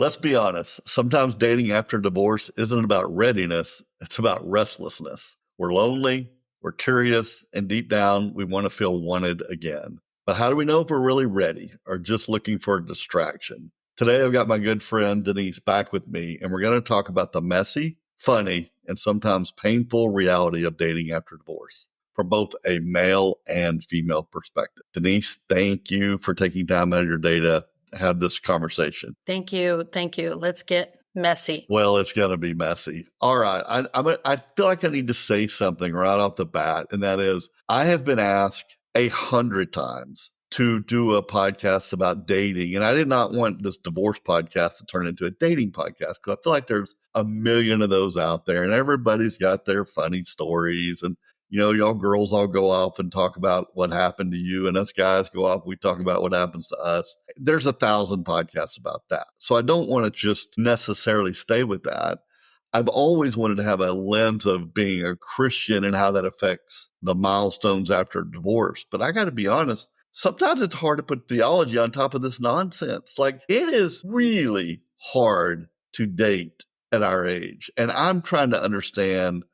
Let's be honest. Sometimes dating after divorce isn't about readiness. It's about restlessness. We're lonely, we're curious, and deep down, we want to feel wanted again. But how do we know if we're really ready or just looking for a distraction? Today, I've got my good friend Denise back with me, and we're going to talk about the messy, funny, and sometimes painful reality of dating after divorce from both a male and female perspective. Denise, thank you for taking time out of your day to have this conversation. Thank you. Thank you. Let's get messy. Well, it's going to be messy. All right. I feel like I need to say something right off the bat, and that is I have been asked 100 times to do a podcast about dating, and I did not want this divorce podcast to turn into a dating podcast because I feel like there's a million of those out there, and everybody's got their funny stories, and y'all girls all go off and talk about what happened to you, and us guys go off, we talk about what happens to us. There's 1,000 podcasts about that. So I don't want to just necessarily stay with that. I've always wanted to have a lens of being a Christian and how that affects the milestones after divorce. But I got to be honest, sometimes it's hard to put theology on top of this nonsense. Like, it is really hard to date at our age. And I'm trying to understand,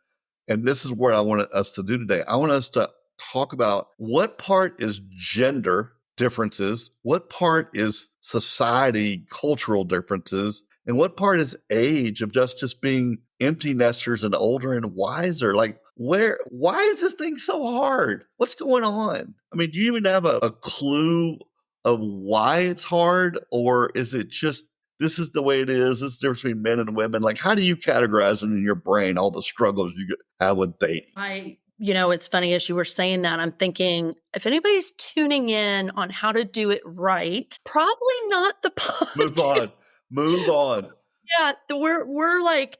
and this is what I want us to do today. I want us to talk about what part is gender differences, what part is society, cultural differences, and what part is age of just being empty nesters and older and wiser. Like, why is this thing so hard? What's going on? I mean, do you even have a clue of why it's hard? Or is it just, this is the way it is, this is the difference between men and women? Like, how do you categorize it in your brain, all the struggles you have with dating? It's funny, as you were saying that, I'm thinking, if anybody's tuning in on how to do it right, probably not the podcast. Move on. Yeah, we're like,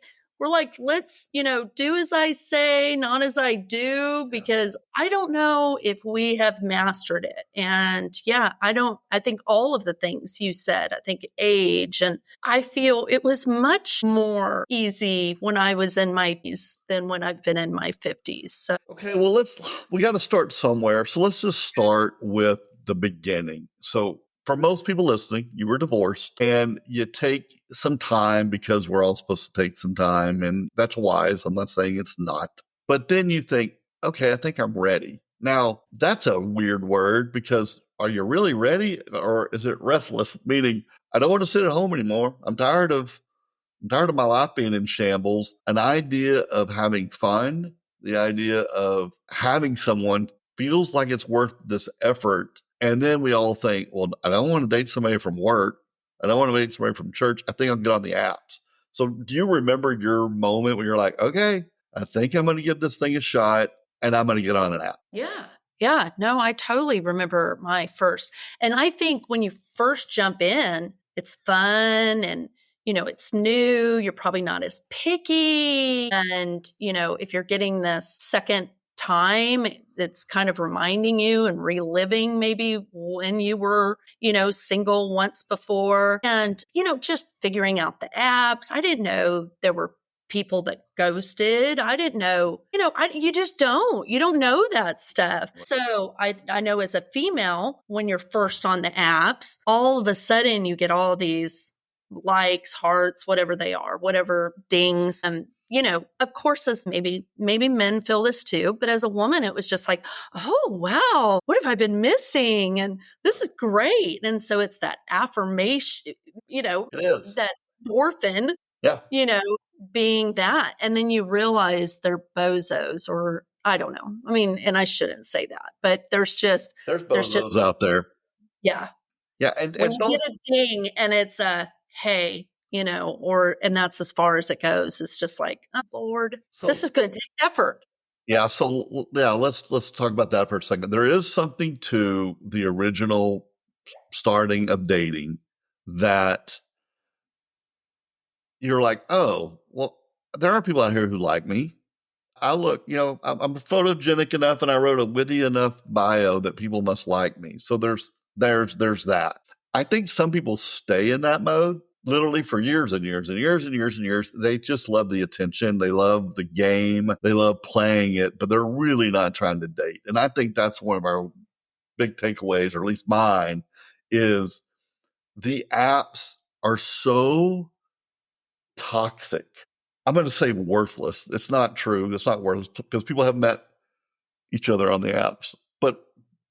let's, do as I say, not as I do, because I don't know if we have mastered it. And I think all of the things you said, I think age, and I feel it was much more easy when I was in my 20s than when I've been in my 50s. So, okay, well, we got to start somewhere. So let's just start with the beginning. So for most people listening, you were divorced and you take some time because we're all supposed to take some time, and that's wise. I'm not saying it's not. But then you think, okay, I think I'm ready. Now, that's a weird word because are you really ready, or is it restless? Meaning, I don't want to sit at home anymore. I'm tired of my life being in shambles. An idea of having fun, the idea of having someone feels like it's worth this effort. And then we all think, well, I don't want to date somebody from work. I don't want to date somebody from church. I think I'll get on the apps. So do you remember your moment when you're like, okay, I think I'm going to give this thing a shot and I'm going to get on an app? Yeah. Yeah. No, I totally remember my first. And I think when you first jump in, it's fun and, it's new. You're probably not as picky. And, if you're getting this second time, it's kind of reminding you and reliving maybe when you were, single once before, and, just figuring out the apps. I didn't know there were people that ghosted. I didn't know, you don't know that stuff. So I know as a female, when you're first on the apps, all of a sudden you get all these likes, hearts, whatever they are, whatever dings. And, of course, as maybe men feel this too, but as a woman, it was just like, oh, wow, what have I been missing? And this is great. And so it's that affirmation, It is. that endorphin, Yeah. being that. And then you realize they're bozos, or I don't know. I mean, and I shouldn't say that, but there's bozos out there. Yeah. Yeah. When you get a ding and it's a, hey, and that's as far as it goes. It's just like, oh, Lord, this is going to take effort. Yeah. So let's talk about that for a second. There is something to the original starting of dating that you're like, oh, well, there are people out here who like me. I look, I'm photogenic enough and I wrote a witty enough bio that people must like me. So there's that. I think some people stay in that mode literally for years and years and years and years and years. They just love the attention. They love the game. They love playing it, but they're really not trying to date. And I think that's one of our big takeaways, or at least mine, is the apps are so toxic. I'm going to say worthless. It's not true. It's not worthless because people have met each other on the apps. But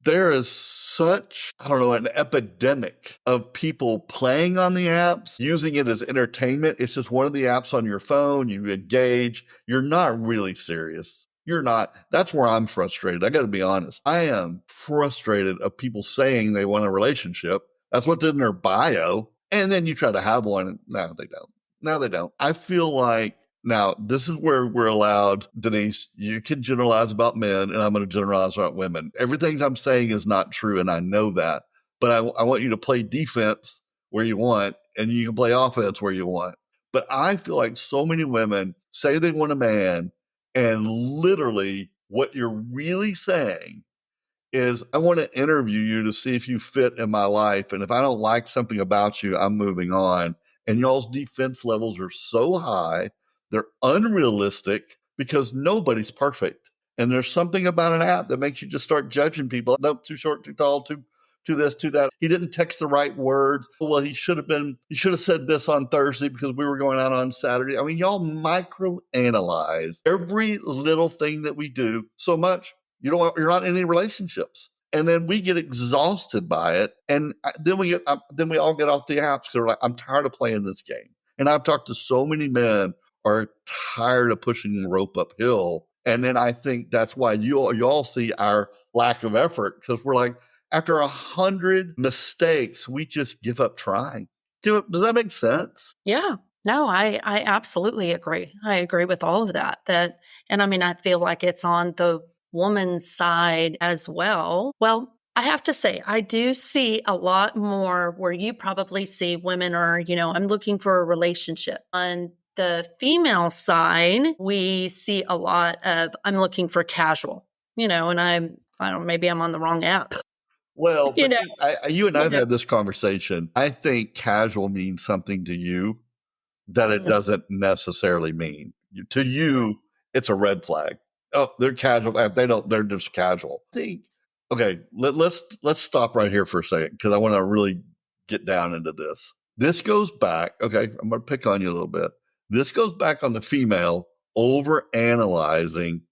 there is such, I don't know, an epidemic of people playing on the apps, using it as entertainment. It's just one of the apps on your phone. You engage. You're not really serious. You're not. That's where I'm frustrated. I got to be honest. I am frustrated of people saying they want a relationship. That's what's in their bio. And then you try to have one. And no, they don't. No, they don't. I feel like now, this is where we're allowed, Denise, you can generalize about men, and I'm going to generalize about women. Everything I'm saying is not true, and I know that. But I want you to play defense where you want, and you can play offense where you want. But I feel like so many women say they want a man, and literally what you're really saying is, I want to interview you to see if you fit in my life. And if I don't like something about you, I'm moving on. And y'all's defense levels are so high, they're unrealistic because nobody's perfect. And there's something about an app that makes you just start judging people. Nope, too short, too tall, too this, too that. He didn't text the right words. Well, he should have said this on Thursday because we were going out on Saturday. I mean, y'all microanalyze every little thing that we do so much. You're not in any relationships. And then we get exhausted by it. And then we all get off the apps because we're like, I'm tired of playing this game. And I've talked to so many men are tired of pushing the rope uphill. And then I think that's why you all see our lack of effort, because we're like, after 100 mistakes, we just give up trying. Does that make sense? Yeah. No, I absolutely agree. I agree with all of that. And I mean, I feel like it's on the woman's side as well. Well, I have to say, I do see a lot more where you probably see women are, I'm looking for a relationship. On the female side, we see a lot of, I'm looking for casual, and I don't know, maybe I'm on the wrong app. Well, You but know, you and I have had this conversation. I think casual means something to you that it doesn't necessarily mean. To you, it's a red flag. Oh, they're casual. They're just casual. I think, okay, let's stop right here for a second because I want to really get down into this. This goes back, okay, I'm going to pick on you a little bit. This goes back on the female over analyzing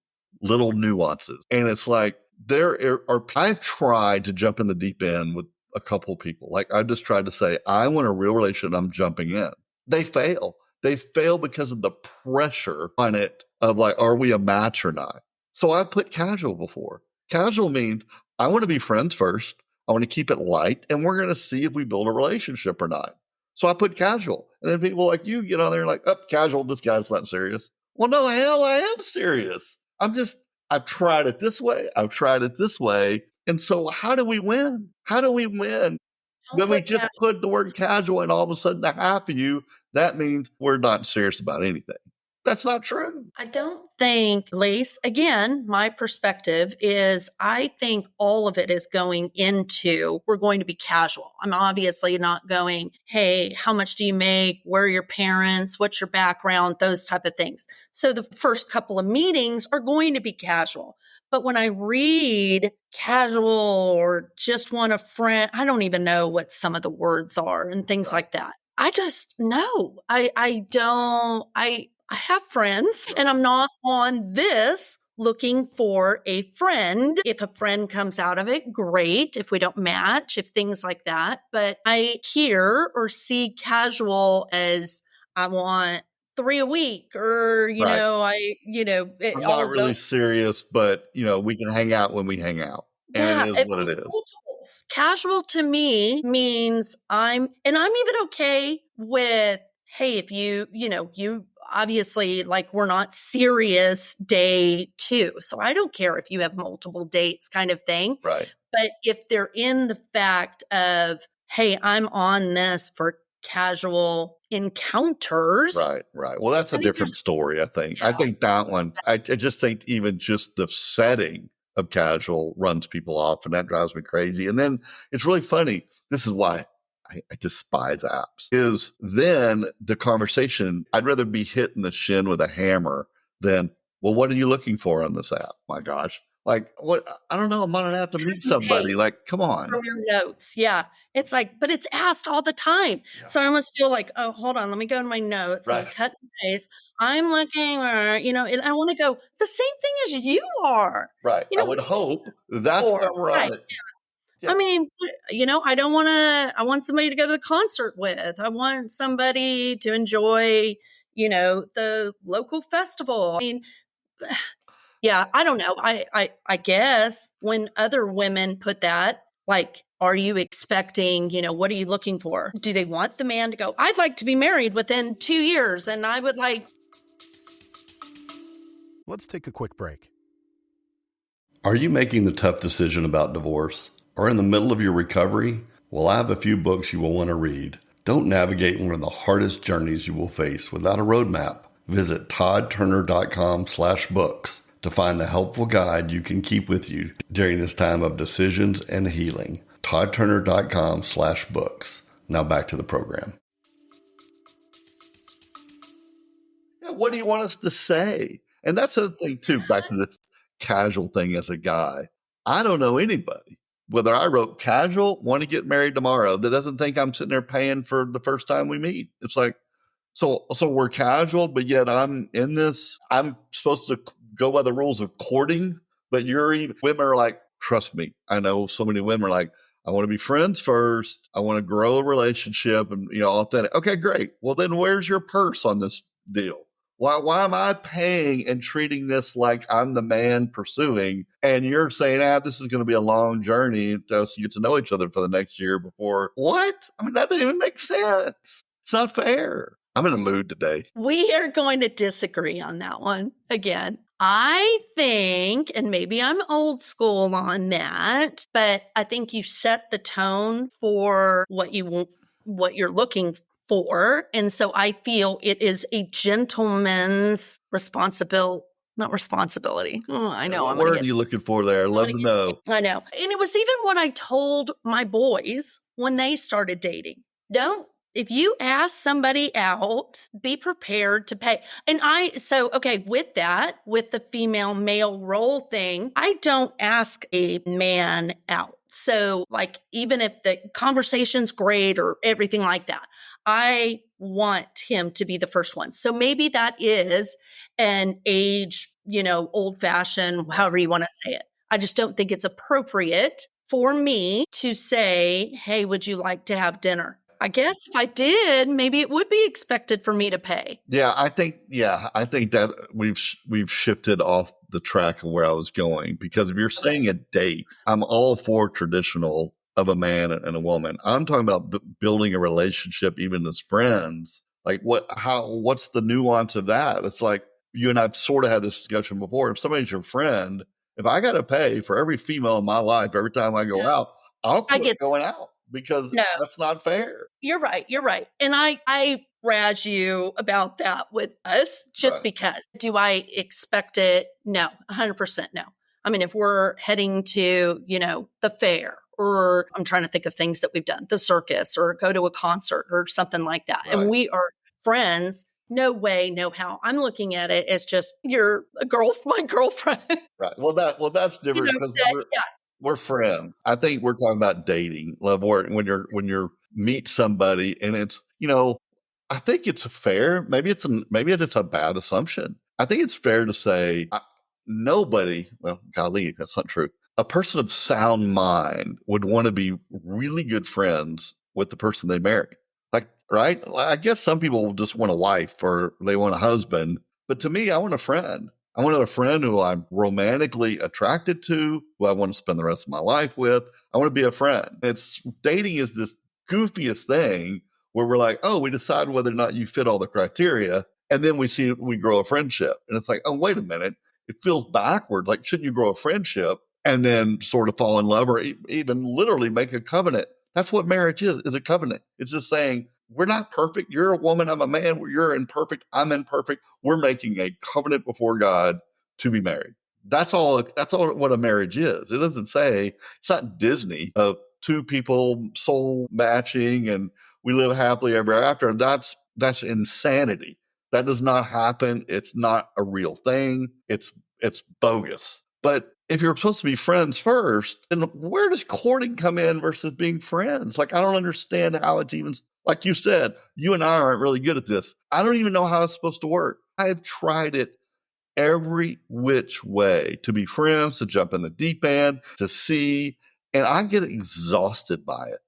little nuances. And it's like, I've tried to jump in the deep end with a couple of people. Like, I've just tried to say, I want a real relationship. I'm jumping in. They fail. They fail because of the pressure on it of like, are we a match or not? So I put casual before. Casual means I want to be friends first. I want to keep it light, and we're going to see if we build a relationship or not. So I put casual. And then people like you get on there and like, oh, casual, this guy's not serious. Well, no, hell, I am serious. I've tried it this way. I've tried it this way. And so how do we win? How do we win? don't When we put just put the word casual and all of a sudden a half of you, that means we're not serious about anything. That's not true. I don't think, Lise, again, my perspective is I think all of it is going into, we're going to be casual. I'm obviously not going, hey, how much do you make? Where are your parents? What's your background? Those type of things. So the first couple of meetings are going to be casual. But when I read casual or just want a friend, I don't even know what some of the words are and things like that. I just no, I don't, I have friends and I'm not on this looking for a friend. If a friend comes out of it, great. If we don't match, if things like that. But I hear or see casual as I want 3 a week or, Right. it, I'm all not of really those. serious, but we can hang out when we hang out. And Yeah, it is what it is. casual to me means I'm even okay with, hey, if you obviously like we're not serious day 2. So I don't care if you have multiple dates kind of thing. Right. But if they're in the fact of, hey, I'm on this for casual encounters. Right. Right. Well, that's a I think different story, I think. I yeah. think that one, I just think even just the setting of casual runs people off, and that drives me crazy. And then it's really funny. This is why I despise apps. Is then the conversation, I'd rather be hit in the shin with a hammer than, well, what are you looking for on this app? My gosh. Like, what? I don't know. I'm going to have to meet somebody. Like, come on. From your notes. Yeah. It's like, but it's asked all the time. Yeah. So I almost feel like, oh, hold on, let me go to my notes and Right. cut and paste. I'm looking, and I want to go the same thing as you are. Right. I would hope that's Or, what we're on right. it. Yeah. I mean, I want somebody to go to the concert with. I want somebody to enjoy, the local festival. I mean, yeah, I don't know. I guess when other women put that, like, are you expecting, what are you looking for? Do they want the man to go, I'd like to be married within 2 years and I would like. Let's take a quick break. Are you making the tough decision about divorce or in the middle of your recovery? Well, I have a few books you will want to read. Don't navigate one of the hardest journeys you will face without a roadmap. Visit toddturner.com/books to find the helpful guide you can keep with you during this time of decisions and healing. toddturner.com/books. Now back to the program. Yeah, what do you want us to say? And that's the thing too, back to this casual thing as a guy. I don't know anybody, whether I wrote casual, want to get married tomorrow, that doesn't think I'm sitting there paying for the first time we meet. It's like, so we're casual, but yet I'm in this. I'm supposed to go by the rules of courting, but women are like, trust me, I know so many women are like, I want to be friends first. I want to grow a relationship and, authentic. Okay, great. Well, then where's your purse on this deal? Why am I paying and treating this like I'm the man pursuing? And you're saying, this is going to be a long journey so you get to know each other for the next year before. What? I mean, that doesn't even make sense. It's not fair. I'm in a mood today. We are going to disagree on that one again. I think, and maybe I'm old school on that, but I think you set the tone for what you're looking for. And so I feel it is a gentleman's not responsibility. Oh, I know. What word are you looking for there? I'd love to know. I know. And it was even what I told my boys when they started dating. If you ask somebody out, be prepared to pay. And with the female male role thing, I don't ask a man out. So like, even if the conversation's great or everything like that, I want him to be the first one. So maybe that is an age, old fashioned, however you want to say it. I just don't think it's appropriate for me to say, hey, would you like to have dinner? I guess if I did, maybe it would be expected for me to pay. Yeah, I think that we've shifted off the track of where I was going, because if you're saying a date, I'm all for traditional of a man and a woman. I'm talking about building a relationship, even as friends. Like what's the nuance of that? It's like you and I've sort of had this discussion before. If somebody's your friend, if I got to pay for every female in my life every time I go out, I'll quit going out. Because that's not fair. You're right. And I razz you about that with us just because. Do I expect it? No, 100% no. I mean, if we're heading to, the fair, or I'm trying to think of things that we've done, the circus, or go to a concert or something like that, and we are friends, no way, no how. I'm looking at it as just, you're my girlfriend. Right. Well, that's different because we're friends. I think we're talking about dating, love, or when you're meet somebody and it's, I think it's fair. Maybe it's a bad assumption. I think it's fair to say nobody, well, golly, that's not true. A person of sound mind would want to be really good friends with the person they marry. Like, right? I guess some people just want a wife or they want a husband, but to me, I want a friend. I want a friend who I'm romantically attracted to, who I want to spend the rest of my life with. I want to be a friend. Dating is this goofiest thing where we're like, oh, we decide whether or not you fit all the criteria. And then we grow a friendship. And it's like, oh, wait a minute. It feels backward. Like, shouldn't you grow a friendship and then sort of fall in love or even literally make a covenant? That's what marriage is a covenant. It's just saying, we're not perfect. You're a woman. I'm a man. You're imperfect. I'm imperfect. We're making a covenant before God to be married. That's all what a marriage is. It doesn't say, it's not Disney of two people soul matching and we live happily ever after. That's insanity. That does not happen. It's not a real thing. It's bogus. But if you're supposed to be friends first, then where does courting come in versus being friends? Like, I don't understand how it's even, like you said, you and I aren't really good at this. I don't even know how it's supposed to work. I have tried it every which way to be friends, to jump in the deep end, to see, and I get exhausted by it.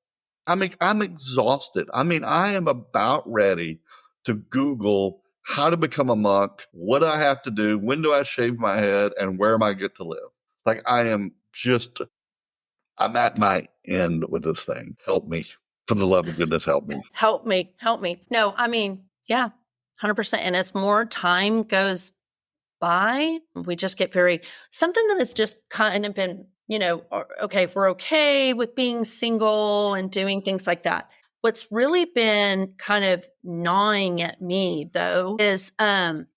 I'm exhausted. I mean, I am about ready to Google how to become a monk, what do I have to do, when do I shave my head, and where am I get to live? Like, I'm at my end with this thing. Help me. For the love of goodness, help me. Help me. Help me. No, I mean, yeah, 100%. And as more time goes by, we just get something that has just kind of been, okay, if we're okay with being single and doing things like that. What's really been kind of gnawing at me though is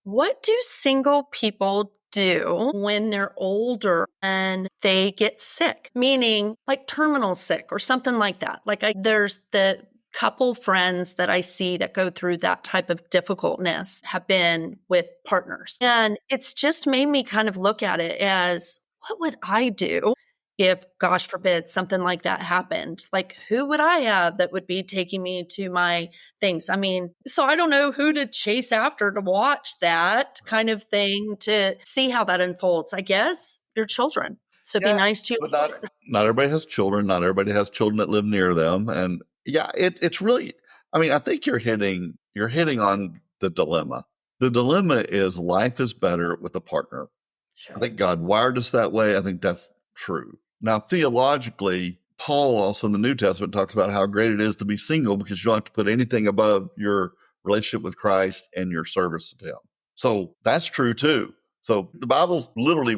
what do single people do when they're older and they get sick? Meaning like terminal sick or something like that. There's the couple friends that I see that go through that type of difficultness have been with partners. And it's just made me kind of look at it as, what would I do if, gosh forbid, something like that happened? Like, who would I have that would be taking me to my things? I mean, so I don't know who to chase after to watch that kind of thing, to see how that unfolds. I guess your children. So be nice to your children. Not everybody has children. Not everybody has children that live near them. And yeah, it's really, I mean, I think you're hitting on the dilemma. The dilemma is life is better with a partner. Sure. I think God wired us that way. I think that's true. Now, theologically, Paul also in the New Testament talks about how great it is to be single because you don't have to put anything above your relationship with Christ and your service to him. So that's true too. So the Bible's literally,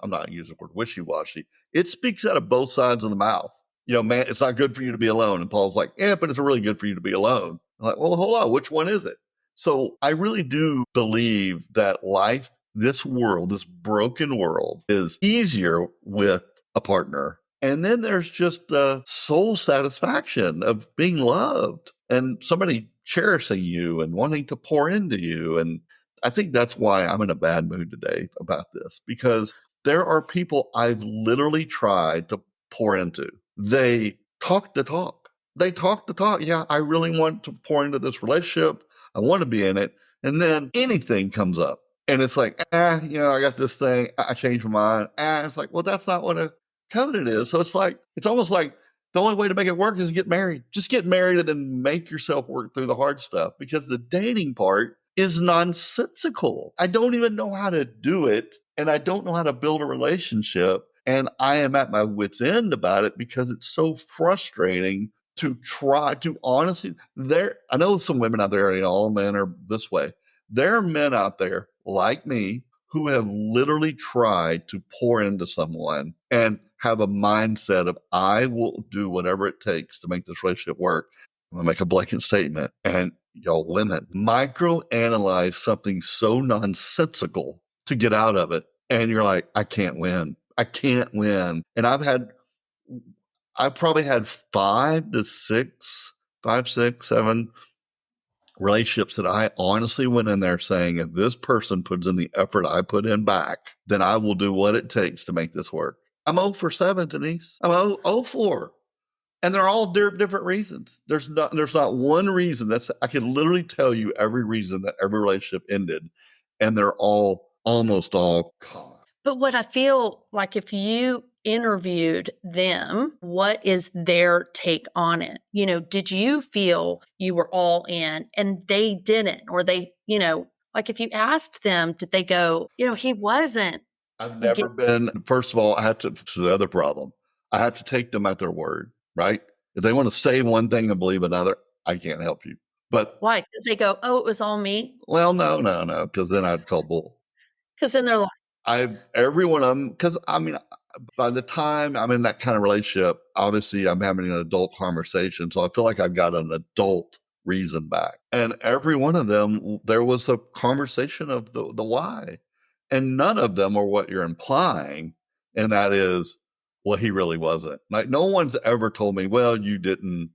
I'm not using the word wishy-washy. It speaks out of both sides of the mouth. Man, it's not good for you to be alone. And Paul's like, yeah, but it's really good for you to be alone. I'm like, well, hold on, which one is it? So I really do believe that life, this world, this broken world, is easier with a partner. And then there's just the soul satisfaction of being loved and somebody cherishing you and wanting to pour into you. And I think that's why I'm in a bad mood today about this, because there are people I've literally tried to pour into. They talk the talk. They talk the talk. Yeah, I really want to pour into this relationship. I want to be in it. And then anything comes up. And it's like, I got this thing. I changed my mind. It's like, well, that's not what a covenant is. So it's almost like the only way to make it work is to get married. Just get married and then make yourself work through the hard stuff, because the dating part is nonsensical. I don't even know how to do it, and I don't know how to build a relationship, and I am at my wit's end about it because it's so frustrating to try to honestly. I know some women out there, all men are this way. There are men out there like me who have literally tried to pour into someone and have a mindset of, I will do whatever it takes to make this relationship work. I'm going to make a blanket statement. And y'all women microanalyze something so nonsensical to get out of it. And you're like, I can't win. I can't win. And I've probably had 5, 6, 7 relationships that I honestly went in there saying, if this person puts in the effort I put in back, then I will do what it takes to make this work. I'm 0 for 7, Denise. I'm 0 for. And they're all different reasons. There's not one reason. I could literally tell you every reason that every relationship ended, and they're almost all common. But what I feel like, if you interviewed them, what is their take on it? Did you feel you were all in and they didn't? Or they, like if you asked them, did they go, he wasn't? I've never been, first of all, this is the other problem. I have to take them at their word, right? If they want to say one thing and believe another, I can't help you. But why? Because they go, oh, it was all me? Well, no, because then I'd call bull. Because then they're like, every one of them, because I mean, by the time I'm in that kind of relationship, obviously I'm having an adult conversation. So I feel like I've got an adult reason back. And every one of them, there was a conversation of the why. And none of them are what you're implying. And that is, well, he really wasn't. Like, no one's ever told me, well, you didn't,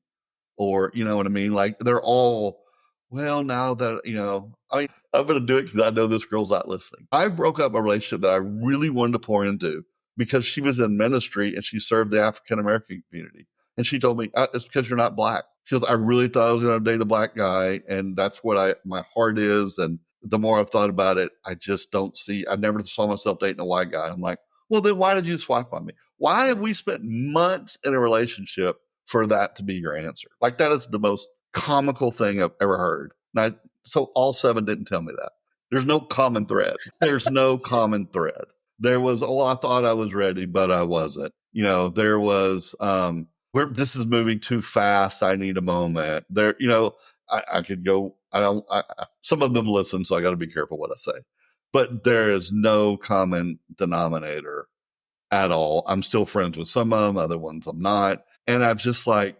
or, you know what I mean? Like, they're all, well, now that, I mean, I'm going to do it because I know this girl's not listening. I broke up a relationship that I really wanted to pour into because she was in ministry and she served the African American community. And she told me, it's because you're not Black. She goes, I really thought I was going to date a Black guy. And that's what my heart is. And the more I've thought about it, I just don't see, I never saw myself dating a white guy. I'm like, well, then why did you swipe on me? Why have we spent months in a relationship for that to be your answer? Like, that is the most comical thing I've ever heard. So all 7 didn't tell me that. There's no common thread. There's no common thread. There was, I thought I was ready, but I wasn't. There was, this is moving too fast. I need a moment. There, I could go, some of them listen, so I got to be careful what I say. But there is no common denominator at all. I'm still friends with some of them, other ones I'm not. And I'm just like,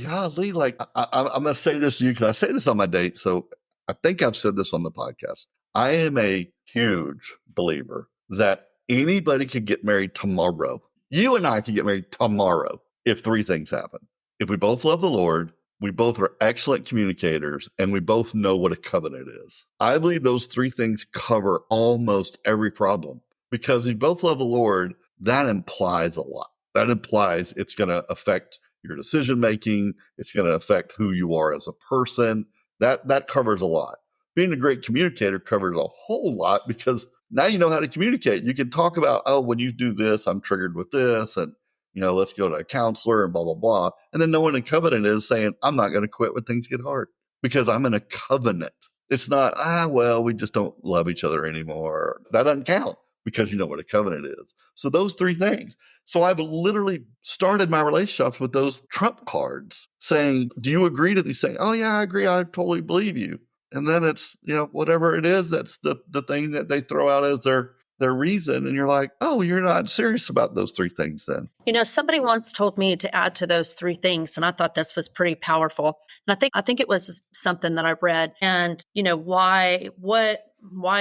golly, like, I'm going to say this to you because I say this on my date. So I think I've said this on the podcast. I am a huge believer that anybody could get married tomorrow. You and I could get married tomorrow if 3 things happen. If we both love the Lord, we both are excellent communicators, and we both know what a covenant is. I believe those 3 things cover almost every problem, because if you both love the Lord, that implies a lot. That implies it's going to affect your decision making. It's going to affect who you are as a person. That covers a lot. Being a great communicator covers a whole lot, because now you know how to communicate. You can talk about, when you do this, I'm triggered with this, and let's go to a counselor and blah, blah, blah. And then no one in covenant is saying, I'm not going to quit when things get hard, because I'm in a covenant. It's not, well, we just don't love each other anymore. That doesn't count, because you know what a covenant is. So those 3 things. So I've literally started my relationships with those trump cards saying, do you agree to these things? Oh yeah, I agree. I totally believe you. And then it's, whatever it is, that's the thing that they throw out as their reason. And you're like, oh, you're not serious about those 3 things then. Somebody once told me to add to those 3 things, and I thought this was pretty powerful. And I think it was something that I read. And, why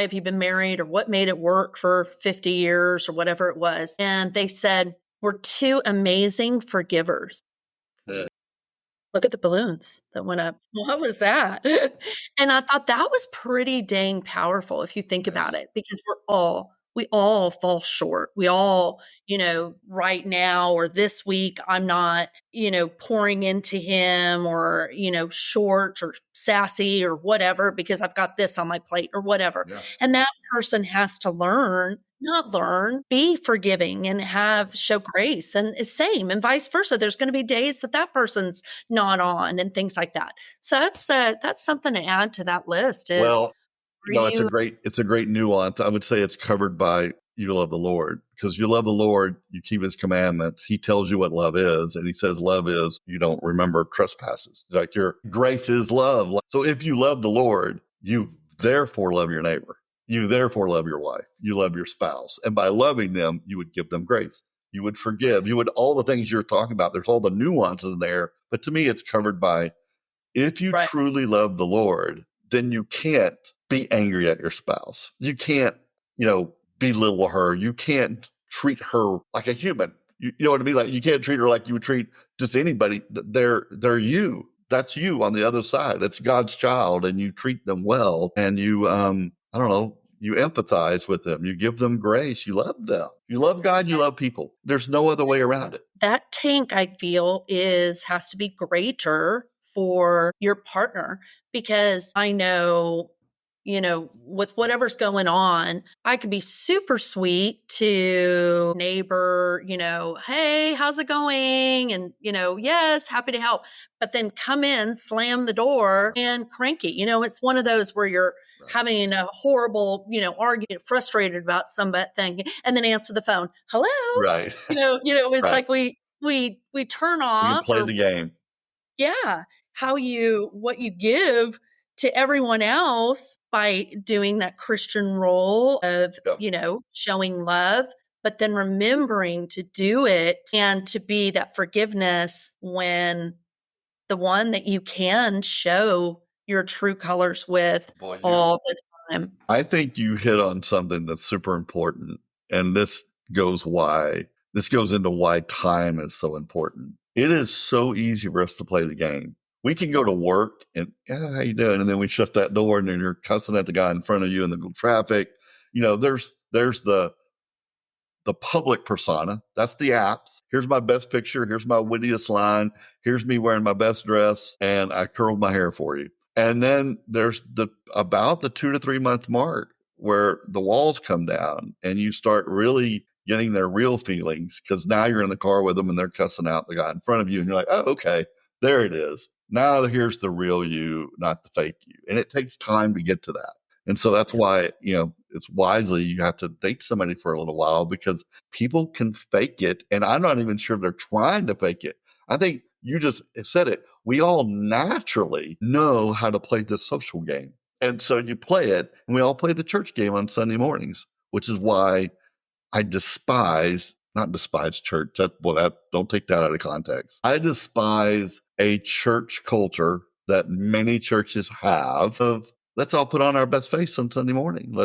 have you been married, or what made it work for 50 years or whatever it was? And they said, we're 2 amazing forgivers. Yeah. Look at the balloons that went up. What was that? And I thought that was pretty dang powerful if you think about it, because we all fall short. We all, right now or this week, I'm not, pouring into him, or, short or sassy or whatever, because I've got this on my plate or whatever. Yeah. And that person has to be forgiving and show grace, and same, and vice versa. There's going to be days that person's not on, and things like that. So that's something to add to that list. It's a great nuance. I would say it's covered by, you love the Lord, because you love the Lord, you keep his commandments. He tells you what love is, and he says love is you don't remember trespasses. Like, your grace is love. So if you love the Lord, you therefore love your neighbor. You therefore love your wife. You love your spouse. And by loving them, you would give them grace. You would forgive. You would, all the things you're talking about. There's all the nuances in there. But to me, it's covered by, if you truly love the Lord, then you can't be angry at your spouse. You can't, belittle her. You can't treat her like a human. You know what I mean? Like, you can't treat her like you would treat just anybody. They're you. That's you on the other side. It's God's child, and you treat them well, and you, you empathize with them. You give them grace. You love them. You love God. You love people. There's no other way around it. That tank, I feel, has to be greater for your partner, because I know, with whatever's going on, I could be super sweet to neighbor, hey, how's it going? And, yes, happy to help. But then come in, slam the door, and cranky. It's one of those where you're having a horrible, argument, frustrated about something, and then answer the phone. Hello. Right. It's like we turn off. You play the game. Yeah. What you give to everyone else by doing that Christian role of, showing love, but then remembering to do it and to be that forgiveness when the one that you can show your true colors with all the time. I think you hit on something that's super important. And this goes into why time is so important. It is so easy for us to play the game. We can go to work and, how you doing? And then we shut that door, and then you're cussing at the guy in front of you in the traffic. There's the the public persona. That's the apps. Here's my best picture. Here's my wittiest line. Here's me wearing my best dress, and I curled my hair for you. And then there's about the 2 to 3 month mark where the walls come down and you start really getting their real feelings, because now you're in the car with them and they're cussing out the guy in front of you and you're like, oh, okay, there it is. Now here's the real you, not the fake you. And it takes time to get to that. And so that's why, it's wisely you have to date somebody for a little while, because people can fake it. And I'm not even sure they're trying to fake it. I think you just said it. We all naturally know how to play this social game. And so you play it, and we all play the church game on Sunday mornings, which is why I not despise church. Don't take that out of context. I despise a church culture that many churches have of, let's all put on our best face on Sunday morning.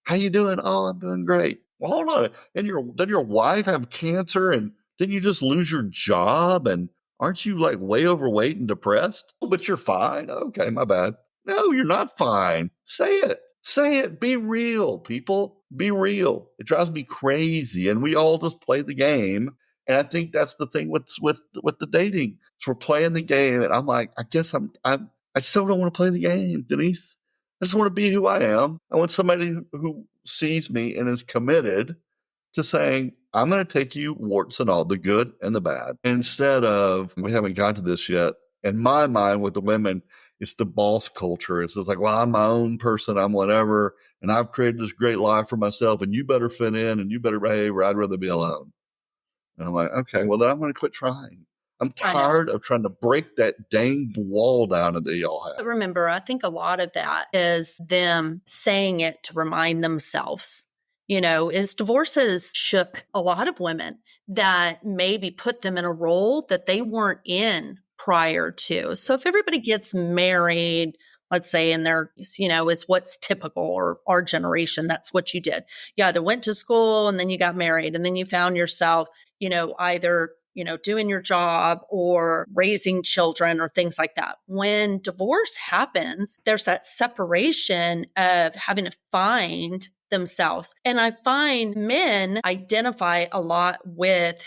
How you doing? Oh, I'm doing great. Well, hold on. And did your wife have cancer? And didn't you just lose your job? And aren't you like way overweight and depressed? Oh, but you're fine. Okay, my bad. No, you're not fine. Say it. Say it. Be real, people. Be real. It drives me crazy. And we all just play the game. And I think that's the thing with the dating. So we're playing the game. And I'm like, I guess I still don't want to play the game, Denise. I just want to be who I am. I want somebody who sees me and is committed to saying, I'm going to take you warts and all, the good and the bad. Instead of, we haven't got to this yet, in my mind with the women, it's the boss culture. It's just like, well, I'm my own person. I'm whatever. And I've created this great life for myself, and you better fit in and you better behave, or I'd rather be alone. And I'm like, okay, well, then I'm going to quit trying. I'm tired of trying to break that dang wall down that y'all have. But remember, I think a lot of that is them saying it to remind themselves. Is divorces shook a lot of women that maybe put them in a role that they weren't in prior to. So if everybody gets married, let's say in their, is what's typical, or our generation, that's what you did. You either went to school and then you got married, and then you found yourself, either doing your job or raising children or things like that. When divorce happens, there's that separation of having to find themselves. And I find men identify a lot with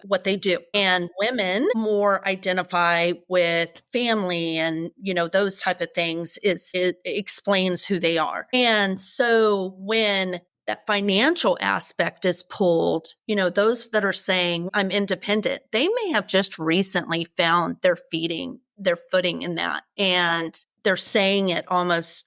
what they do, and women more identify with family and, those type of things. It explains who they are. And so when that financial aspect is pulled, those that are saying I'm independent, they may have just recently found their footing in that. And they're saying it almost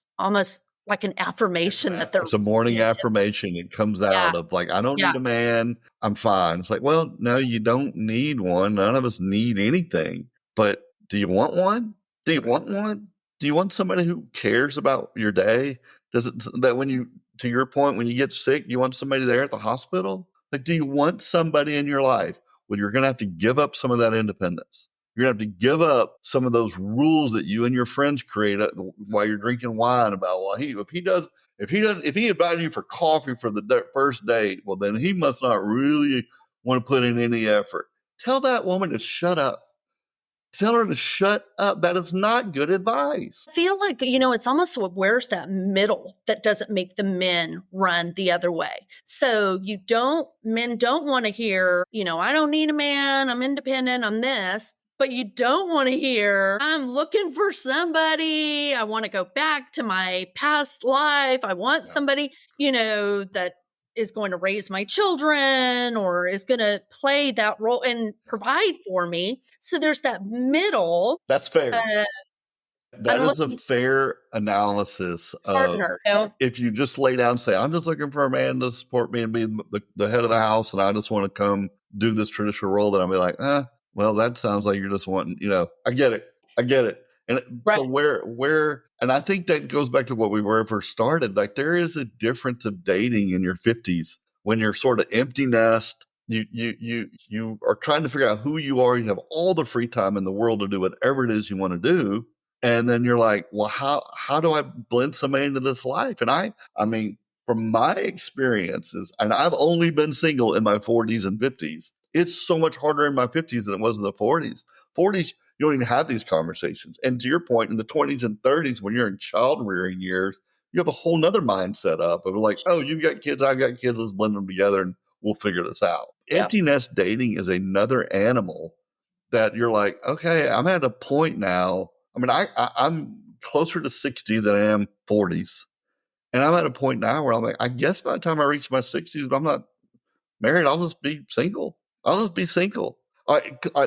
like an affirmation that they're. It's a morning affirmation. It comes out of like, I don't need a man. I'm fine. It's like, well, no, you don't need one. None of us need anything. But do you want one? Do you want one? Do you want somebody who cares about your day? To your point, when you get sick, you want somebody there at the hospital? Like, do you want somebody in your life? Well, you're going to have to give up some of that independence. You're going to have to give up some of those rules that you and your friends create while you're drinking wine about, well, if he invited you for coffee for the first date, well, then he must not really want to put in any effort. Tell that woman to shut up. Tell her to shut up. That is not good advice. I feel like, it's almost where's that middle that doesn't make the men run the other way. So men don't want to hear, I don't need a man. I'm independent. I'm this. But you don't want to hear, I'm looking for somebody. I want to go back to my past life. I want somebody, that is going to raise my children or is going to play that role and provide for me. So there's that middle. That's fair. That is a fair analysis of if you just lay down and say, I'm just looking for a man to support me and be the head of the house, and I just want to come do this traditional role, that I'll be like, well, that sounds like you're just wanting, I get it. And so where, and I think that goes back to what we were first started. Like, there is a difference of dating in your 50s when you're sort of empty nest. You are trying to figure out who you are. You have all the free time in the world to do whatever it is you want to do. And then you're like, well, how do I blend somebody into this life? And I mean, from my experiences, and I've only been single in my 40s and 50s. It's so much harder in my 50s than it was in the 40s. 40s, you don't even have these conversations. And to your point, in the 20s and 30s, when you're in child rearing years, you have a whole nother mindset up of like, oh, you got kids, I got kids, let's blend them together and we'll figure this out. Yep. Empty nest dating is another animal that you're like, okay, I'm at a point now. I mean, I'm closer to 60 than I am 40s. And I'm at a point now where I'm like, I guess by the time I reach my 60s, if I'm not married, I'll just be single. I'll just be single.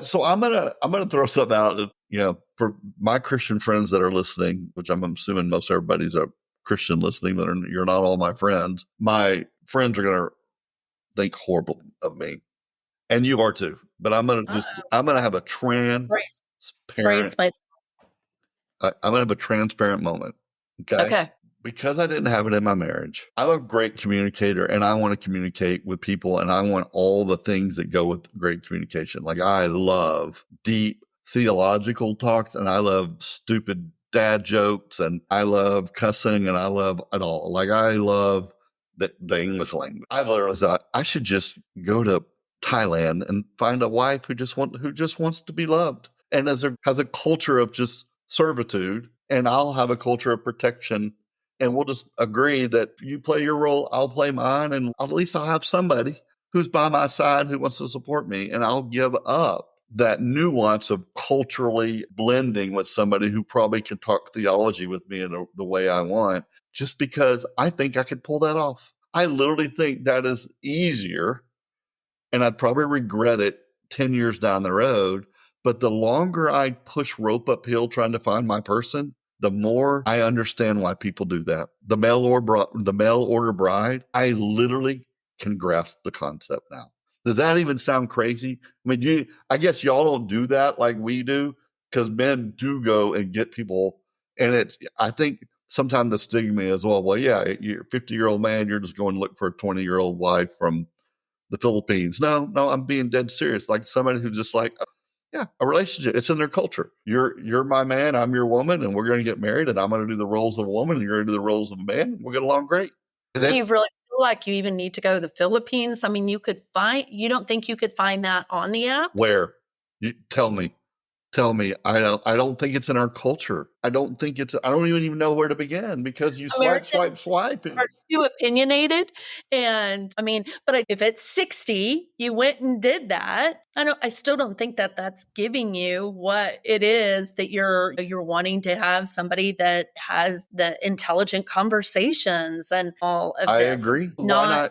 So I'm gonna throw something out that, for my Christian friends that are listening, which I'm assuming most everybody's a Christian listening, you're not all my friends. My friends are gonna think horrible of me, and you are too. But I'm gonna have a Brace myself. I'm gonna have a transparent moment. Okay. Because I didn't have it in my marriage, I'm a great communicator and I want to communicate with people and I want all the things that go with great communication. Like I love deep theological talks and I love stupid dad jokes and I love cussing and I love it all. Like I love the English language. I literally thought I should just go to Thailand and find a wife who just wants to be loved and has a culture of just servitude, and I'll have a culture of protection, and we'll just agree that you play your role, I'll play mine, and at least I'll have somebody who's by my side who wants to support me, and I'll give up that nuance of culturally blending with somebody who probably can talk theology with me in the way I want, just because I think I could pull that off. I literally think that is easier, and I'd probably regret it 10 years down the road. But the longer I push rope uphill trying to find my person, the more I understand why people do that. The mail order bride, I literally can grasp the concept now. Does that even sound crazy? I mean, I guess y'all don't do that like we do, because men do go and get people. And I think sometimes the stigma is, well, yeah, you're a 50-year-old man, you're just going to look for a 20-year-old wife from the Philippines. No, I'm being dead serious. Like somebody who's just like, yeah, a relationship. It's in their culture. You're my man, I'm your woman, and we're going to get married, and I'm going to do the roles of a woman, and you're going to do the roles of a man, and we'll get along great. Do you really feel like you even need to go to the Philippines? I mean, you don't think you could find that on the apps? Where? Tell me. I don't think it's in our culture. I don't even know where to begin, because you swipe. Are too opinionated. And I mean, but if at 60, you went and did that, I still don't think that that's giving you what it is that you're wanting to have, somebody that has the intelligent conversations and all of this. I agree. Why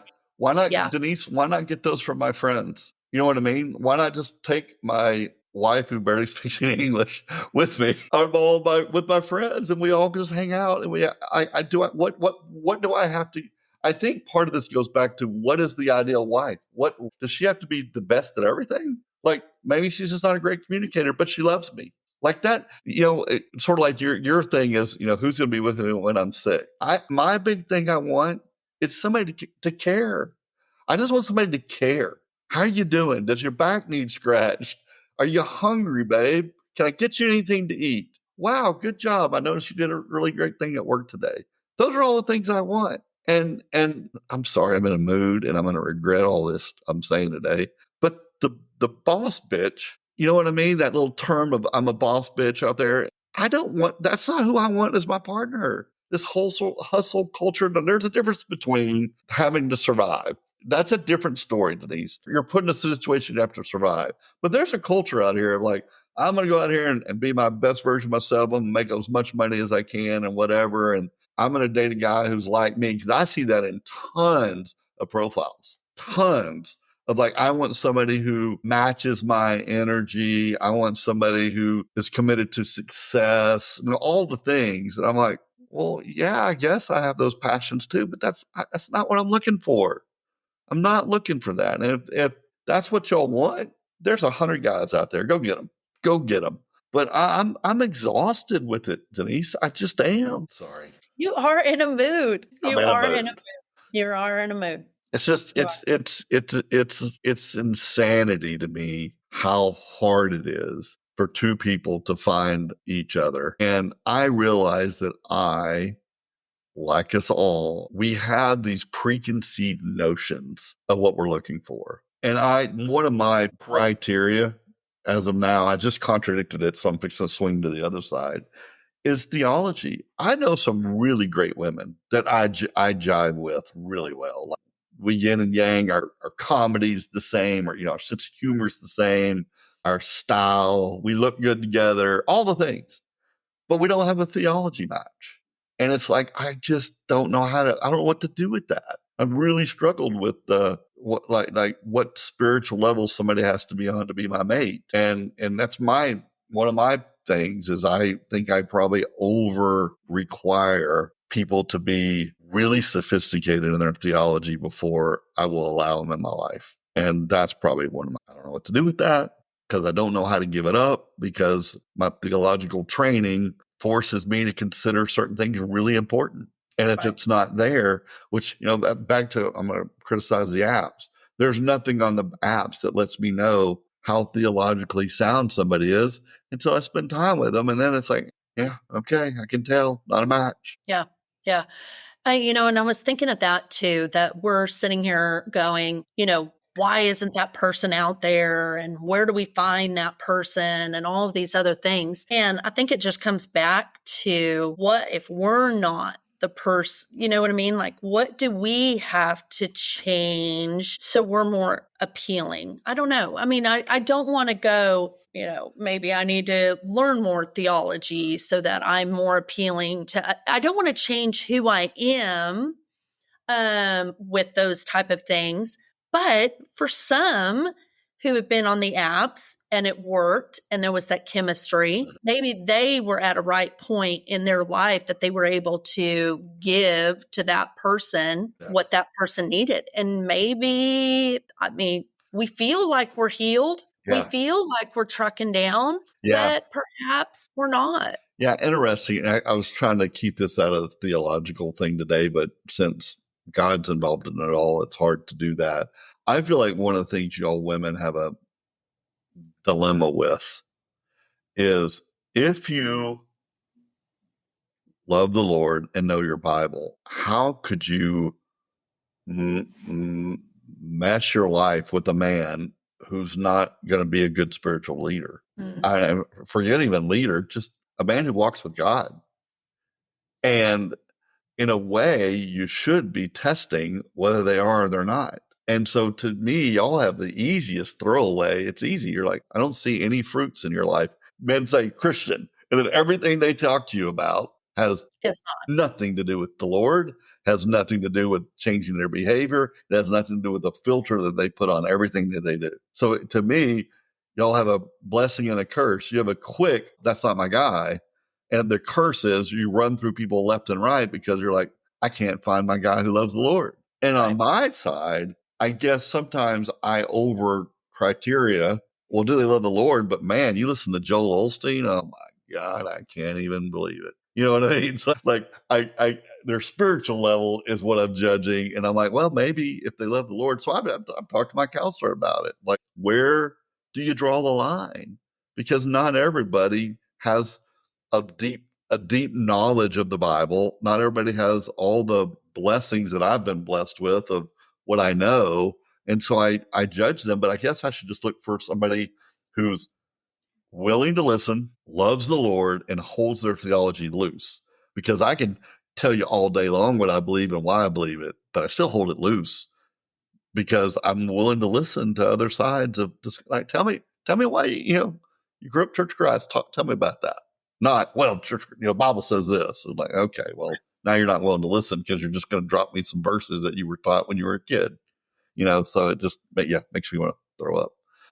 not, yeah. Denise, why not get those from my friends? You know what I mean? Why not just take my wife who barely speaks any English with me, with my friends, and we all just hang out, and what do I have to? I think part of this goes back to, what is the ideal wife? What does she have to be? The best at everything? Like maybe she's just not a great communicator, but she loves me. Like that, it's sort of like your thing is, who's going to be with me when I'm sick? My big thing I want is somebody to care. I just want somebody to care. How are you doing? Does your back need scratched? Are you hungry, babe? Can I get you anything to eat? Wow, good job. I noticed you did a really great thing at work today. Those are all the things I want. And I'm sorry, I'm in a mood and I'm going to regret all this I'm saying today. But the boss bitch, you know what I mean? That little term of I'm a boss bitch out there. That's not who I want as my partner. This whole hustle culture, there's a difference between having to survive. That's a different story, Denise. You're put in a situation you have to survive. But there's a culture out here of like, I'm going to go out here and be my best version of myself. I'm going to make as much money as I can and whatever. And I'm going to date a guy who's like me, because I see that in tons of profiles. Tons of like, I want somebody who matches my energy. I want somebody who is committed to success, all the things. And I'm like, well, yeah, I guess I have those passions too, but that's not what I'm looking for. I'm not looking for that. And if that's what y'all want, there's 100 guys out there. Go get them. Go get them. But I'm exhausted with it, Denise. I just am. Sorry. You are in a mood. You are in a mood. It's just it's insanity to me how hard it is for two people to find each other. And I realize that like us all, we have these preconceived notions of what we're looking for. And one of my criteria as of now, I just contradicted it, so I'm fixing to swing to the other side, is theology. I know some really great women that I jive with really well, like we yin and yang, our comedy's the same, or, our sense of humor's the same, our style, we look good together, all the things, but we don't have a theology match. And it's like, I just don't know I don't know what to do with that. I've really struggled with what spiritual level somebody has to be on to be my mate. And that's one of my things is I think I probably over require people to be really sophisticated in their theology before I will allow them in my life. And that's probably I don't know what to do with that, because I don't know how to give it up, because my theological training forces me to consider certain things really important. And if it's not there, which, back to, I'm going to criticize the apps. There's nothing on the apps that lets me know how theologically sound somebody is until I spend time with them. And then it's like, yeah, okay, I can tell, not a match. Yeah. Yeah. And I was thinking of that too, that we're sitting here going, why isn't that person out there? And where do we find that person? And all of these other things. And I think it just comes back to, what if we're not the person, you know what I mean? Like, what do we have to change so we're more appealing? I don't know. I mean, I don't want to go, maybe I need to learn more theology so that I'm more appealing I don't want to change who I am with those type of things. But for some who have been on the apps and it worked and there was that chemistry, maybe they were at a right point in their life that they were able to give to that person what that person needed. And maybe, we feel like we're healed. We feel like we're trucking down, but perhaps we're not. Yeah, interesting. I was trying to keep this out of the theological thing today, but since God's involved in it all, it's hard to do that. I feel like one of the things y'all women have a dilemma with is, if you love the Lord and know your Bible, how could you mesh your life with a man who's not going to be a good spiritual leader? I forget even leader, just a man who walks with God. And in a way, you should be testing whether they are or they're not. And so to me, y'all have the easiest throwaway. It's easy. You're like, I don't see any fruits in your life. Men say Christian, and then everything they talk to you about has nothing to do with the Lord, has nothing to do with changing their behavior. It has nothing to do with the filter that they put on everything that they do. So to me, y'all have a blessing and a curse. You have a quick, that's not my guy. And the curse is you run through people left and right because you're like, I can't find my guy who loves the Lord. And on my side, I guess sometimes I over criteria. Well, do they love the Lord? But man, you listen to Joel Osteen. Oh my God, I can't even believe it. You know what I mean? It's like their spiritual level is what I'm judging. And I'm like, well, maybe if they love the Lord. So I've talked to my counselor about it. Like, where do you draw the line? Because not everybody has a deep knowledge of the Bible. Not everybody has all the blessings that I've been blessed with of what I know. And so I judge them, but I guess I should just look for somebody who's willing to listen, loves the Lord, and holds their theology loose. Because I can tell you all day long what I believe and why I believe it, but I still hold it loose because I'm willing to listen to other sides of just like, tell me why, you grew up Church of Christ. Tell me about that. Not, well, church, Bible says this. I'm like, okay, well, now you're not willing to listen because you're just going to drop me some verses that you were taught when you were a kid, so it just, makes me want to throw up.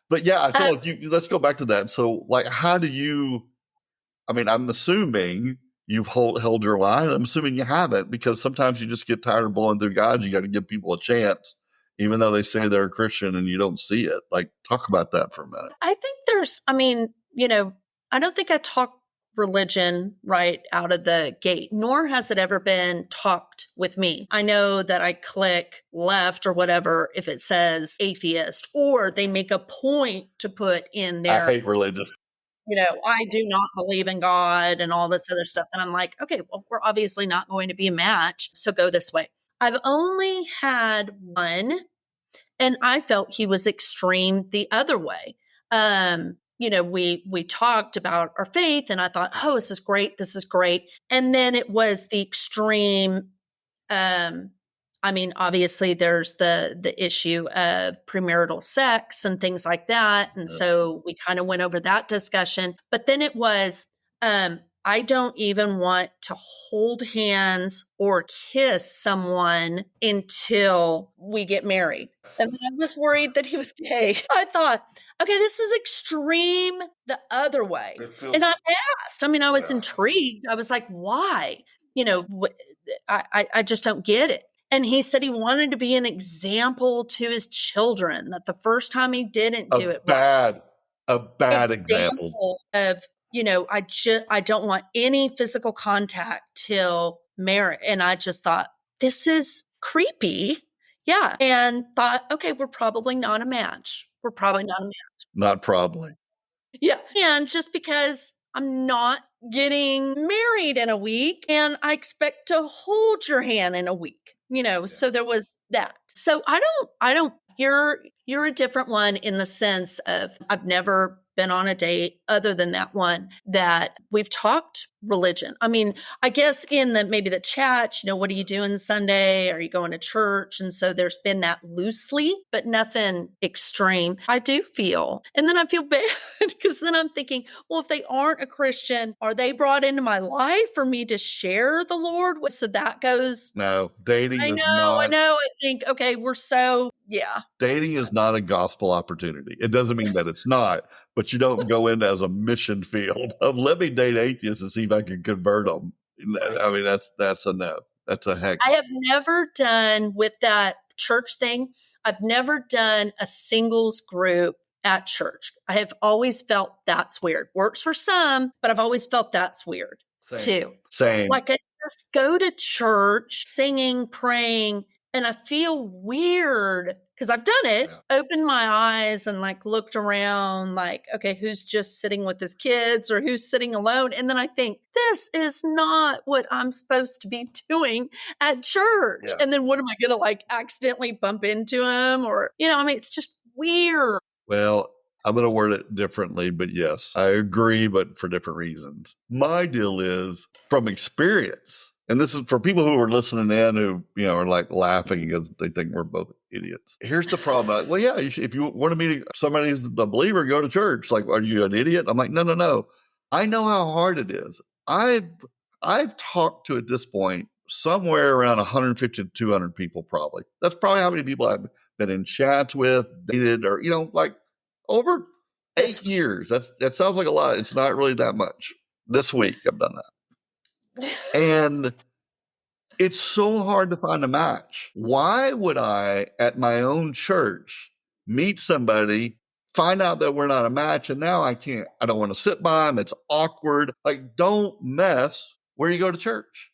But yeah, I feel like let's go back to that. So like, how do you, I'm assuming you've held your line. I'm assuming you haven't, because sometimes you just get tired of blowing through God. You got to give people a chance, even though they say they're a Christian and you don't see it. Like, talk about that for a minute. I think I don't think I talk religion right out of the gate, nor has it ever been talked with me. I know that I click left or whatever if it says atheist, or they make a point to put in there, I hate religion. I do not believe in God and all this other stuff. And I'm like, okay, well, we're obviously not going to be a match. So go this way. I've only had one, and I felt he was extreme the other way. We talked about our faith, and I thought, oh, this is great. This is great. And then it was the extreme, I mean, obviously there's the issue of premarital sex and things like that. And so we kind of went over that discussion. But then it was, I don't even want to hold hands or kiss someone until we get married. And I was worried that he was gay. I thought, okay, this is extreme the other way. And I asked, I mean, I was intrigued. I was like, why? You know, I just don't get it. And he said he wanted to be an example to his children, that the first time he didn't do it right. A bad example of, I don't want any physical contact till marriage. And I just thought, this is creepy. Yeah. And thought, okay, we're probably not a match. We're probably not a match. Not probably. Yeah. And just because I'm not getting married in a week and I expect to hold your hand in a week, so there was that. So I don't, you're a different one in the sense of I've never been on a date other than that one that we've talked religion. I mean, I guess in maybe the chat, what are you doing Sunday? Are you going to church? And so there's been that loosely, but nothing extreme. I do feel, and then I feel bad because then I'm thinking, well, if they aren't a Christian, are they brought into my life for me to share the Lord with? So that goes. No, dating is not. I know. I think, okay, dating is not a gospel opportunity. It doesn't mean that it's not, but you don't go in as a mission field of let me date atheists and see if I can convert them. I mean, that's a no. That's a heck. I have never done with that church thing. I've never done a singles group at church. I have always felt that's weird. Works for some, but I've always felt that's weird too. Same. Like I just go to church singing, praying, and I feel weird because I've done it, opened my eyes and looked around like, okay, who's just sitting with his kids or who's sitting alone? And then I think, this is not what I'm supposed to be doing at church. Yeah. And then what am I going to accidentally bump into him? Or, I mean, it's just weird. Well, I'm going to word it differently, but yes, I agree, but for different reasons. My deal is from experience. And this is for people who are listening in who, are laughing because they think we're both idiots. Here's the problem. Well, yeah, if you want to meet somebody who's a believer, go to church. Are you an idiot? I'm like, no. I know how hard it is. I've talked to at this point somewhere around 150 to 200 people probably. That's probably how many people I've been in chats with, dated, or, over 8 years. That sounds like a lot. It's not really that much. This week I've done that. And it's so hard to find a match. Why would I, at my own church, meet somebody, find out that we're not a match, and now I don't want to sit by them. It's awkward. Don't mess where you go to church.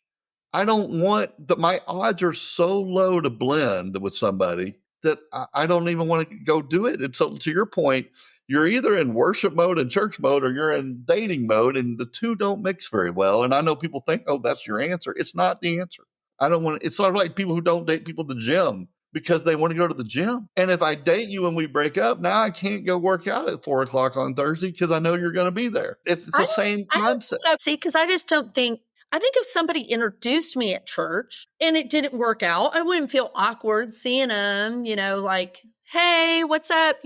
I don't want my odds are so low to blend with somebody that I don't even want to go do it. And so to your point, you're either in worship mode and church mode, or you're in dating mode, and the two don't mix very well. And I know people think, oh, that's your answer. It's not the answer. I don't want to, it's sort of like people who don't date people at the gym because they want to go to the gym. And if I date you and we break up, now I can't go work out at 4:00 on Thursday because I know you're going to be there. It's the same concept. See, because I just don't think, I think if somebody introduced me at church and it didn't work out, I wouldn't feel awkward seeing them, hey, what's up?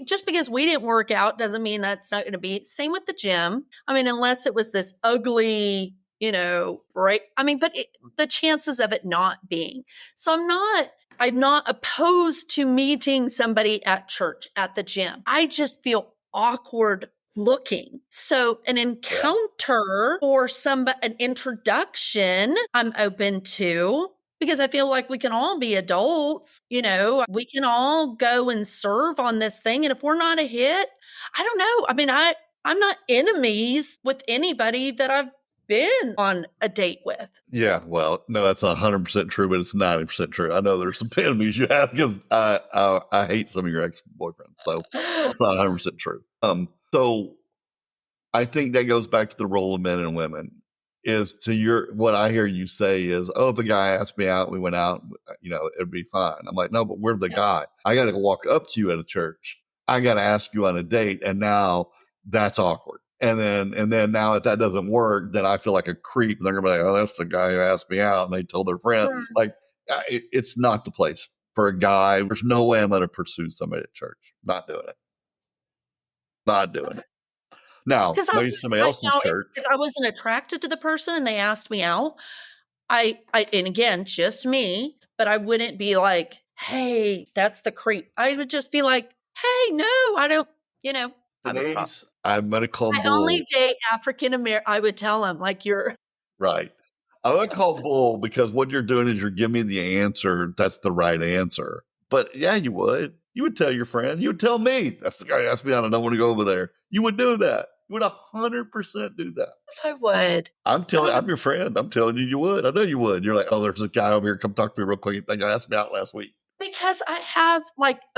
Just because we didn't work out doesn't mean that's not going to be. Same with the gym. I mean, unless it was this ugly, break. I mean, but the chances of it not being. So I'm not opposed to meeting somebody at church, at the gym. I just feel awkward looking. So an encounter or an introduction I'm open to, because I feel like we can all be adults, we can all go and serve on this thing. And if we're not a hit, I don't know. I mean, I'm not enemies with anybody that I've been on a date with. Yeah, well, no, that's not 100% true, but it's 90% true. I know there's some enemies you have because I hate some of your ex-boyfriends. So it's not 100% true. So I think that goes back to the role of men and women. Is to what I hear you say is, oh, if a guy asked me out, we went out, it'd be fine. I'm like, no, but we're the guy. I got to walk up to you at a church. I got to ask you on a date. And now that's awkward. And then now if that doesn't work, then I feel like a creep. And they're going to be like, oh, that's the guy who asked me out. And they told their friend, it's not the place for a guy. There's no way I'm going to pursue somebody at church. Not doing it. Not doing it. Now, Because I maybe wouldn't, somebody else's church. if I wasn't attracted to the person and they asked me out, and again, just me, but I wouldn't be like, hey, that's the creep. I would just be like, hey, no, I don't, I would probably, Today's, I'm going to call I bull. only date African American. I would tell them like you're Right. I'm going to call bull because what you're doing is you're giving me the answer. That's the right answer. But yeah, you would. You would tell your friend. You would tell me. That's the guy who asked me out. I don't want to go over there. You would do that. You would 100% do that. if I would. I'm your friend. I'm telling you, you would. I know you would. You're like, oh, there's a guy over here. Come talk to me real quick. You think I asked me out last week? Because I have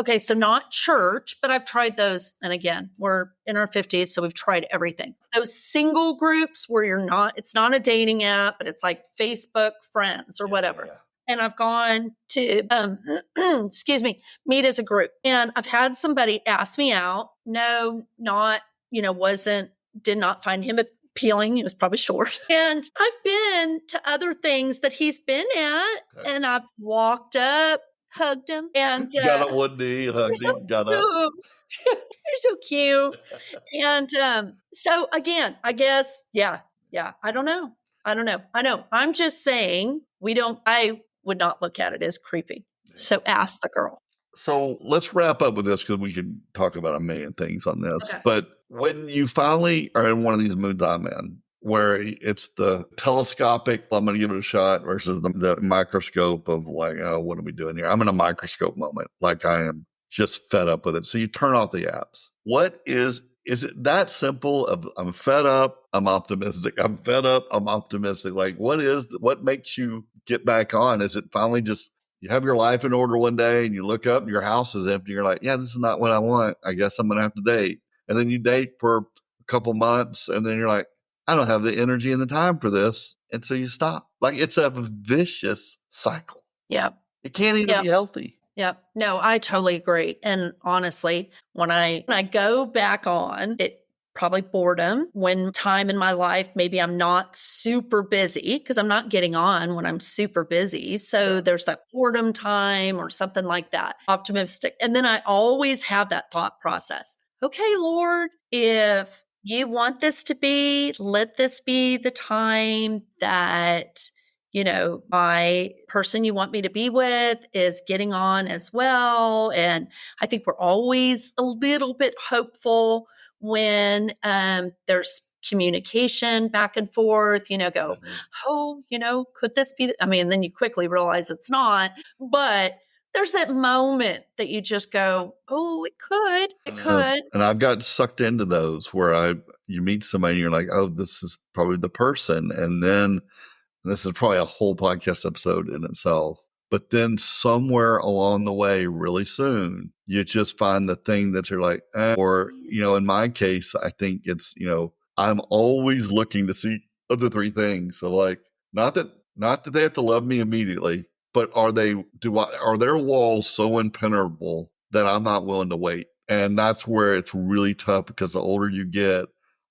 okay, so not church, but I've tried those. And again, we're in our 50s, so we've tried everything. Those single groups where it's not a dating app, but it's like Facebook friends or whatever. Yeah. And I've gone to, excuse me, meet as a group. And I've had somebody ask me out. No, not, did not find him appealing. He was probably short. And I've been to other things that he's been at, and I've walked up, hugged him, and got on one knee, hugged him, got up. You're so cute. And so again, I guess, yeah. I don't know. I know. I'm just saying I would not look at it as creepy. So ask the girl. So let's wrap up with this because we can talk about a million things on this. Okay. But when you finally are in one of these moods I'm in, where it's the telescopic, I'm going to give it a shot, versus the microscope of like, oh, what are we doing here? I'm in a microscope moment. Like I am just fed up with it. So you turn off the apps. Is it that simple of I'm fed up, I'm optimistic. I'm fed up, I'm optimistic. Like what makes you get back on? Is it finally just you have your life in order one day and you look up and your house is empty. You're like, yeah, this is not what I want. I guess I'm going to have to date. And then you date for a couple months and then you're like, I don't have the energy and the time for this. And so you stop. Like it's a vicious cycle. Yeah. It can't even be healthy. Yeah. No, I totally agree. And honestly, when I go back on, it probably boredom when time in my life, maybe I'm not super busy because I'm not getting on when I'm super busy. So there's that boredom time or something like that. Optimistic. And then I always have that thought process. Okay, Lord, if you want this to be, let this be the time that my person you want me to be with is getting on as well. And I think we're always a little bit hopeful when there's communication back and forth, oh, could this be? Then you quickly realize it's not. But there's that moment that you just go, oh, it could. And I've got sucked into those where you meet somebody and you're like, oh, this is probably the person. And then this is probably a whole podcast episode in itself. But then somewhere along the way, really soon, you just find the thing that you're like, or, in my case, I think it's, I'm always looking to see of the three things. So like, not that they have to love me immediately, but are their walls so impenetrable that I'm not willing to wait? And that's where it's really tough because the older you get,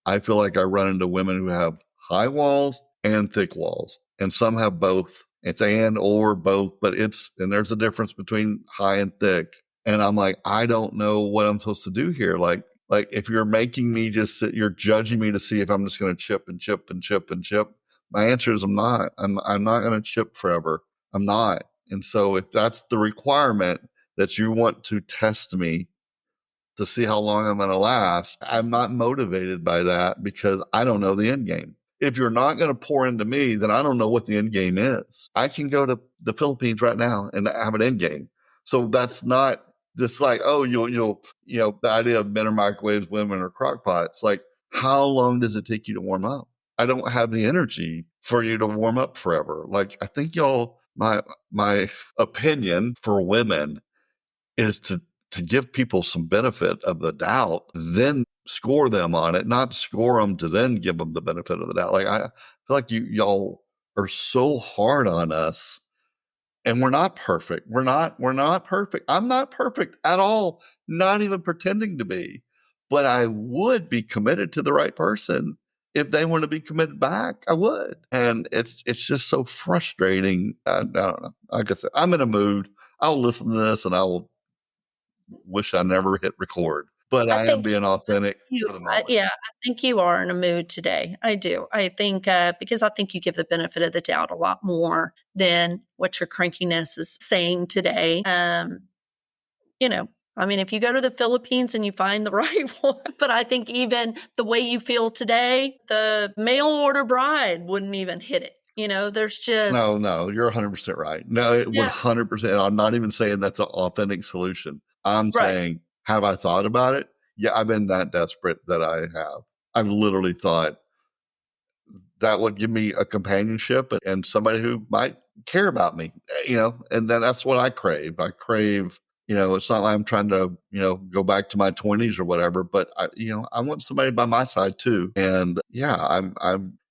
I feel like I run into women who have high walls and thick walls. And some have both. It's and or both, but and there's a difference between high and thick. And I'm like, I don't know what I'm supposed to do here. Like if you're making me just sit, you're judging me to see if I'm just going to chip and chip and chip and chip. My answer is I'm not. I'm not going to chip forever. I'm not. And so if that's the requirement that you want to test me to see how long I'm going to last, I'm not motivated by that because I don't know the end game. If you're not going to pour into me, then I don't know what the end game is. I can go to the Philippines right now and have an end game. So that's not just like, oh, the idea of men are microwaves, women are crock pots. Like, how long does it take you to warm up? I don't have the energy for you to warm up forever. Like, I think my opinion for women is to give people some benefit of the doubt, then score them on it, not score them to then give them the benefit of the doubt. Like I feel like y'all are so hard on us, and we're not perfect. We're not perfect. I'm not perfect at all, not even pretending to be. But I would be committed to the right person if they want to be committed back, I would. And it's just so frustrating. I don't know. Like I said, I'm in a mood. I'll listen to this and I will wish I never hit record. But I I am think being authentic for the moment. yeah, I think you are in a mood today. I do. I think because I think you give the benefit of the doubt a lot more than what your crankiness is saying today. You know, I mean, if you go to the Philippines and you find the right one, but I think even the way you feel today, the mail order bride wouldn't even hit it. There's just No, you're 100% right. No, yeah, 100%. I'm not even saying that's an authentic solution. I'm right. saying, have I thought about it? Yeah, I've been that desperate that I have. I've literally thought that would give me a companionship and somebody who might care about me, and then that's what I crave. I crave, it's not like I'm trying to, go back to my 20s or whatever, but I want somebody by my side too. And yeah,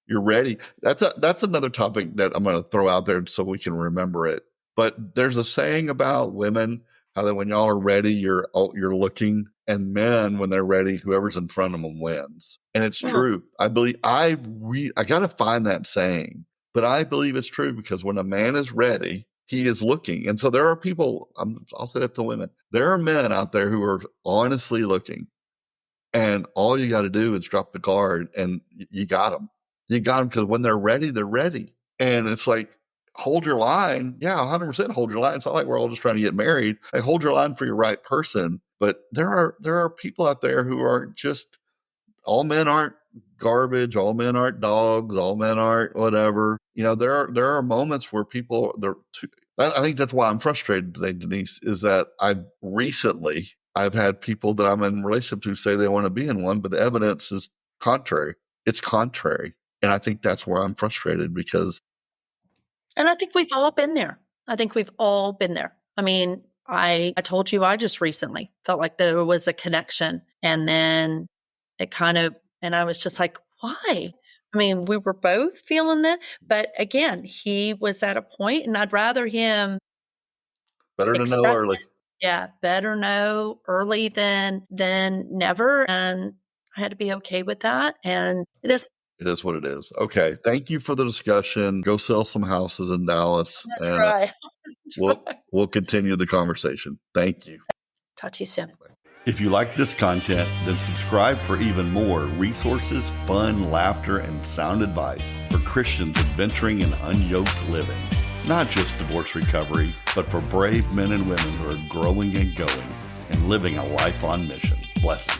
you're ready. That's another topic that I'm going to throw out there so we can remember it. But there's a saying about women, how that when y'all are ready, you're looking, and men, when they're ready, whoever's in front of them wins. And it's true. I believe I got to find that saying, but I believe it's true because when a man is ready, he is looking. And so there are people, I'll say that to women, there are men out there who are honestly looking, and all you got to do is drop the card and you got them. You got them because when they're ready, they're ready. And it's like, hold your line. Yeah, 100% hold your line. It's not like we're all just trying to get married. Hey, hold your line for your right person. But there are people out there who are just, all men aren't garbage. All men aren't dogs. All men aren't whatever. There are moments where people, I think that's why I'm frustrated today, Denise, is that I've had people that I'm in relationships who say they want to be in one, but the evidence is contrary. It's contrary. And I think that's where I'm frustrated because. And I think we've all been there. I mean, I told you I just recently felt like there was a connection, and then and I was just like, why? I mean, we were both feeling that, but again, he was at a point, and I'd rather him better to know express early. it. Yeah, better know early than never, and I had to be okay with that, and it is. It is what it is. Okay. Thank you for the discussion. Go sell some houses in Dallas, That's and right. we'll continue the conversation. Thank you. Talk to you soon. If you like this content, then subscribe for even more resources, fun, laughter, and sound advice for Christians adventuring in unyoked living. Not just divorce recovery, but for brave men and women who are growing and going and living a life on mission. Blessings.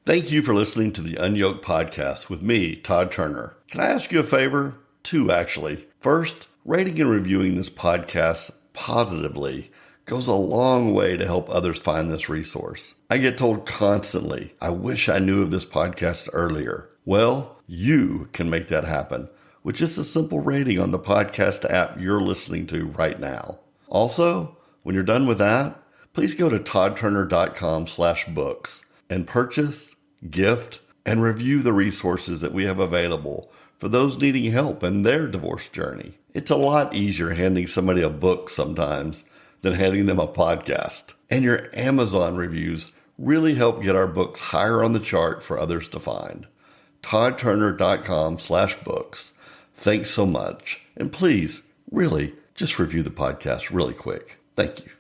Thank you for listening to the UnYoked podcast with me, Todd Turner. Can I ask you a favor? Two, actually. First, rating and reviewing this podcast positively goes a long way to help others find this resource. I get told constantly, I wish I knew of this podcast earlier. Well, you can make that happen with just a simple rating on the podcast app you're listening to right now. Also, when you're done with that, please go to toddturner.com/books and purchase, gift, and review the resources that we have available for those needing help in their divorce journey. It's a lot easier handing somebody a book sometimes than handing them a podcast. And your Amazon reviews really help get our books higher on the chart for others to find. toddturner.com/books. Thanks so much. And please, really, just review the podcast really quick. Thank you.